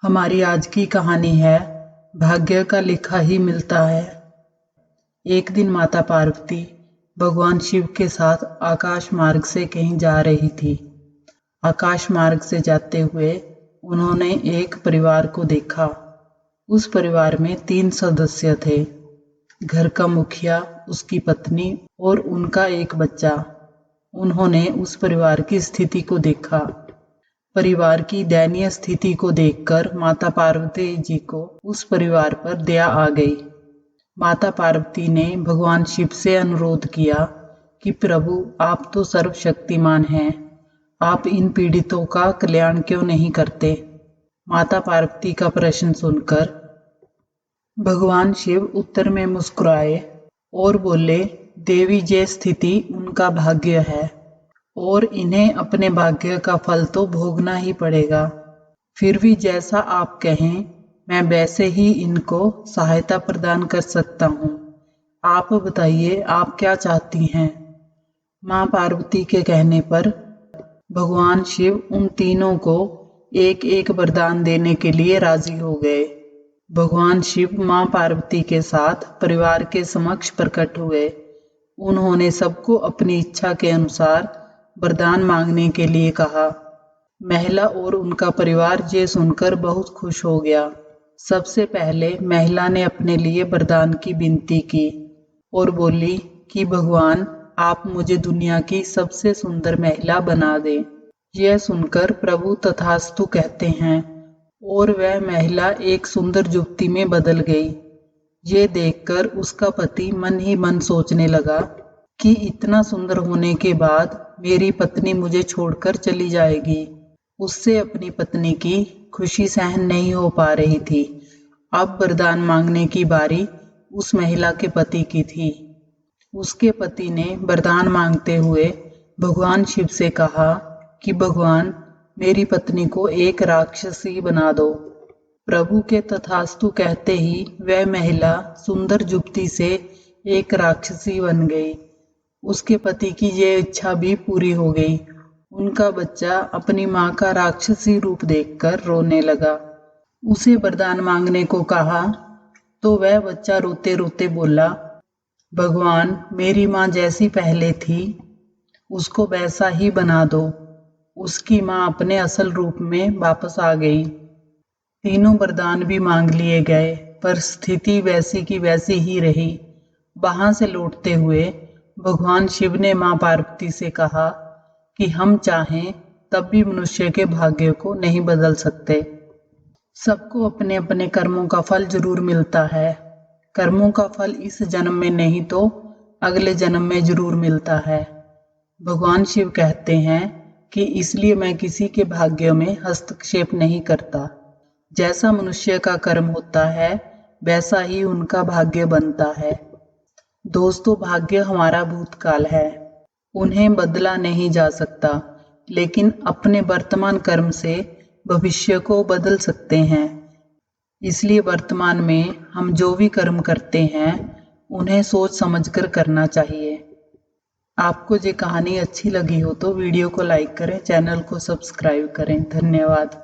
हमारी आज की कहानी है भाग्य का लिखा ही मिलता है। एक दिन माता पार्वती भगवान शिव के साथ आकाश मार्ग से कहीं जा रही थी। आकाश मार्ग से जाते हुए उन्होंने एक परिवार को देखा। उस परिवार में 3 सदस्य थे, घर का मुखिया, उसकी पत्नी और उनका एक बच्चा। उन्होंने उस परिवार की स्थिति को देखा। परिवार की दयनीय स्थिति को देखकर माता पार्वती जी को उस परिवार पर दया आ गई। माता पार्वती ने भगवान शिव से अनुरोध किया कि प्रभु, आप तो सर्वशक्तिमान हैं, आप इन पीड़ितों का कल्याण क्यों नहीं करते। माता पार्वती का प्रश्न सुनकर भगवान शिव उत्तर में मुस्कुराए और बोले, देवी, ये स्थिति उनका भाग्य है और इन्हें अपने भाग्य का फल तो भोगना ही पड़ेगा। फिर भी जैसा आप कहें, मैं वैसे ही इनको सहायता प्रदान कर सकता हूँ। आप बताइए, आप क्या चाहती हैं। माँ पार्वती के कहने पर भगवान शिव उन तीनों को एक एक वरदान देने के लिए राजी हो गए। भगवान शिव माँ पार्वती के साथ परिवार के समक्ष प्रकट हुए। उन्होंने सबको अपनी इच्छा के अनुसार वरदान मांगने के लिए कहा। महिला और उनका परिवार ये सुनकर बहुत खुश हो गया। सबसे पहले महिला ने अपने लिए वरदान की विनती की और बोली कि भगवान, आप मुझे दुनिया की सबसे सुंदर महिला बना दें। यह सुनकर प्रभु तथास्तु कहते हैं और वह महिला एक सुंदर युवती में बदल गई। ये देखकर उसका पति मन ही मन सोचने लगा कि इतना सुंदर होने के बाद मेरी पत्नी मुझे छोड़कर चली जाएगी। उससे अपनी पत्नी की खुशी सहन नहीं हो पा रही थी। अब वरदान मांगने की बारी उस महिला के पति की थी। उसके पति ने वरदान मांगते हुए भगवान शिव से कहा कि भगवान, मेरी पत्नी को एक राक्षसी बना दो। प्रभु के तथास्तु कहते ही वह महिला सुंदर युवती से एक राक्षसी बन गई। उसके पति की ये इच्छा भी पूरी हो गई। उनका बच्चा अपनी माँ का राक्षसी रूप देखकर रोने लगा। उसे वरदान मांगने को कहा तो वह बच्चा रोते रोते बोला, भगवान, मेरी माँ जैसी पहले थी उसको वैसा ही बना दो। उसकी माँ अपने असल रूप में वापस आ गई। तीनों वरदान भी मांग लिए गए, पर स्थिति वैसी की वैसी ही रही। वहां से लौटते हुए भगवान शिव ने माँ पार्वती से कहा कि हम चाहें तब भी मनुष्य के भाग्य को नहीं बदल सकते। सबको अपने अपने कर्मों का फल जरूर मिलता है। कर्मों का फल इस जन्म में नहीं तो अगले जन्म में जरूर मिलता है। भगवान शिव कहते हैं कि इसलिए मैं किसी के भाग्य में हस्तक्षेप नहीं करता। जैसा मनुष्य का कर्म होता है वैसा ही उनका भाग्य बनता है। दोस्तों, भाग्य हमारा भूतकाल है, उन्हें बदला नहीं जा सकता, लेकिन अपने वर्तमान कर्म से भविष्य को बदल सकते हैं। इसलिए वर्तमान में हम जो भी कर्म करते हैं उन्हें सोच समझकर करना चाहिए। आपको ये कहानी अच्छी लगी हो तो वीडियो को लाइक करें, चैनल को सब्सक्राइब करें। धन्यवाद।